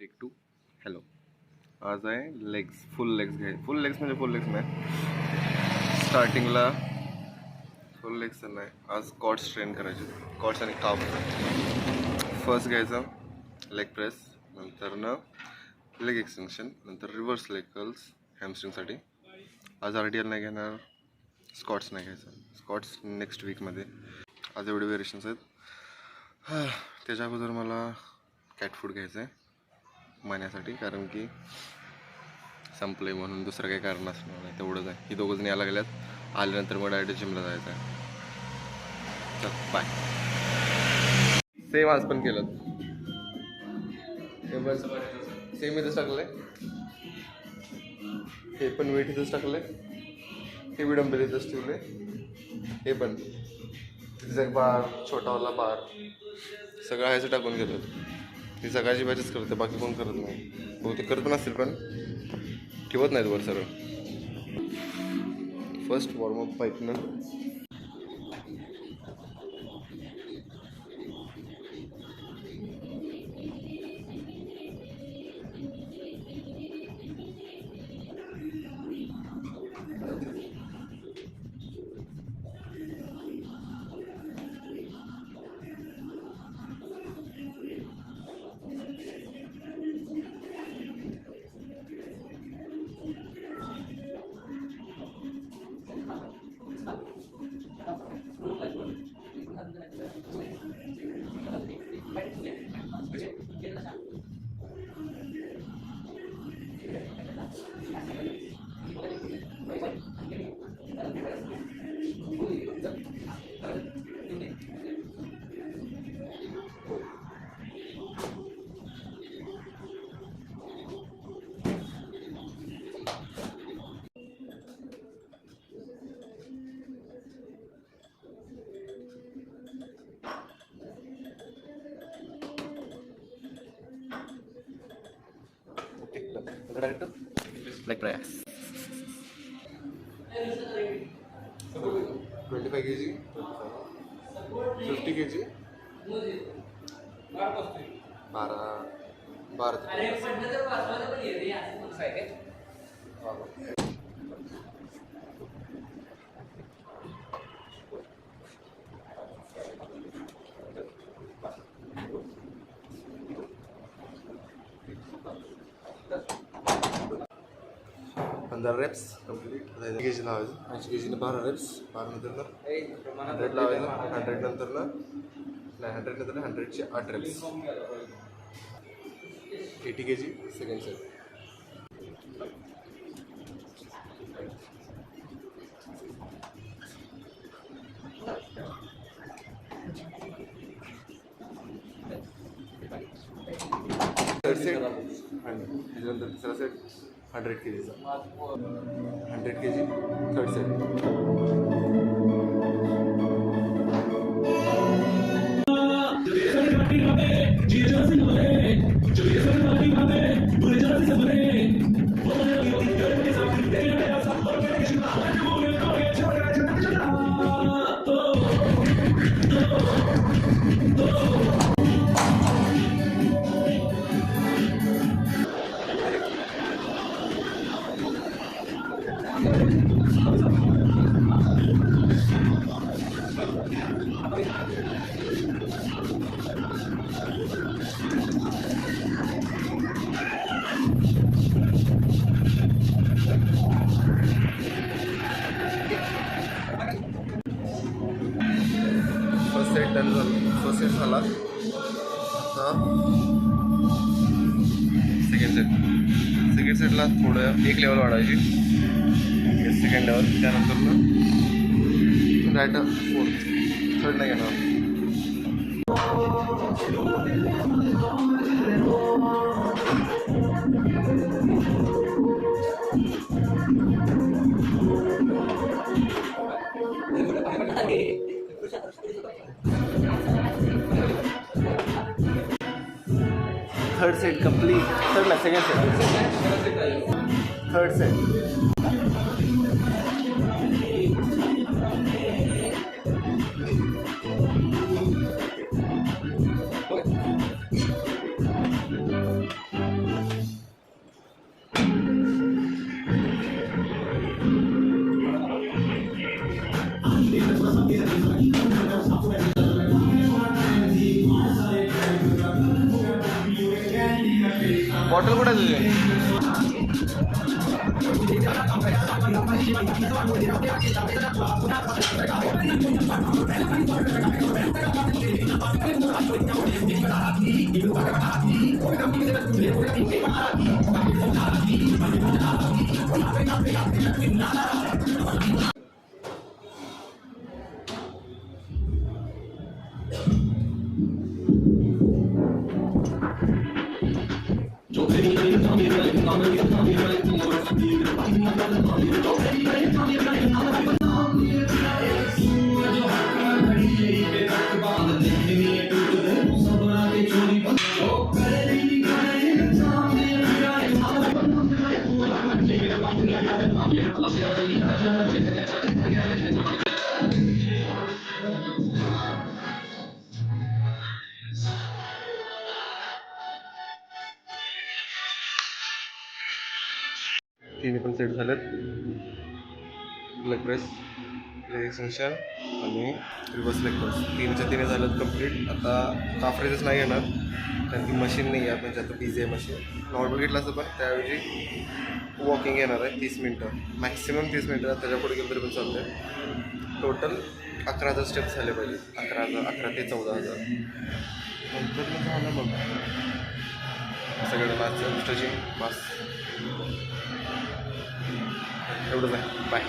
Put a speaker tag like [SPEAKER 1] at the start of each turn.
[SPEAKER 1] Take 2. Hello. आज आहे legs, फुल legs फुल legs म्हणजे फुल लेग्स नाही, स्टार्टिंगला फुल लेग्स नाही. आज कॉट्स ट्रेन करायचे, कॉट्स आणि काफ. फर्स्ट घ्यायचं लेग प्रेस, नंतर लेग एक्सटेन्शन, नंतर रिव्हर्स लेग कर्ल्स हॅमस्ट्रिंगसाठी. आज RDL नाही घेणार, स्कॉट्स नाही घ्यायचं. स्कॉट्स नेक्स्ट वीकमध्ये. आज एवढे व्हेरिएशन्स आहेत. त्याच्या अगोदर मला कॅट फूड घ्यायचं आहे महिन्यासाठी, कारण की संपलं आहे म्हणून, दुसरं काही कारण असणार नाही. तेवढंच आहे. ही दोघं जण यायला गेल्यात, आल्यानंतर मग डायरेक्ट जिमला जायचं आहे. चल बाय. सेम आज पण केलं, सेम इथंच टाकलंय, हे पण वेट इथंच टाकलंय, हे बी डंबेल इथंच ठेवले, हे पण तिथं बार, छोटावाला बार, सगळं ह्याचं टाकून गेलं. ती सकाळची बॅचेस करते, बाकी कोण करत नाही. बहुतेक करत नसतील पण ठेवत नाहीत वर सरळ. फर्स्ट वॉर्मअप पाईपनं. Leg press. 25 kg, 50 kg, 12. reps complete. 80 kg लावायचं, 80 kg 12 reps, 12 नंतर 100 लावायचं, 100 नंतर नाही, 100 नंतर 100चे 8 reps. 80 kg second set. Third set आणि त्याच्यानंतर तिसरा set 100 kg, 100 kg third set. First set झाला. आता सेकंड सेटला थोडं एक लेवल वाढवायची, सेकंड लेवल. त्यानंतर डायरेक्ट फोर्थ, थर्ड नाही घेणार. Third set complete. थर्ड नाही, second set. Third set. Bottle कुठे आहे तुझी? तिन्ही पण सेट झालेत. लेग प्रेस, लेग एक्सटेन्शन आणि रिव्हर्स लेग प्रेस. तीनच्या तिने झालेत कम्प्लीट. आता काफ रेजेस नाही येणार कारण की मशीन नाही आहे, म्हणजे आता बिझी आहे मशीन. नॉर्मल घेतलं असतं पण त्याऐवजी वॉकिंग येणार आहे 30 मिनटं, मॅक्सिमम 30 मिनटं. त्याच्या पुढे गेलं तरी पण चालतं. टोटल 11,000 स्टेप्स झाले पाहिजे. 11 ते 14,000 नंतर मग झालं बघ सगळं नाच स्ट्रेचिंग बस एवढंच आहे. बाय.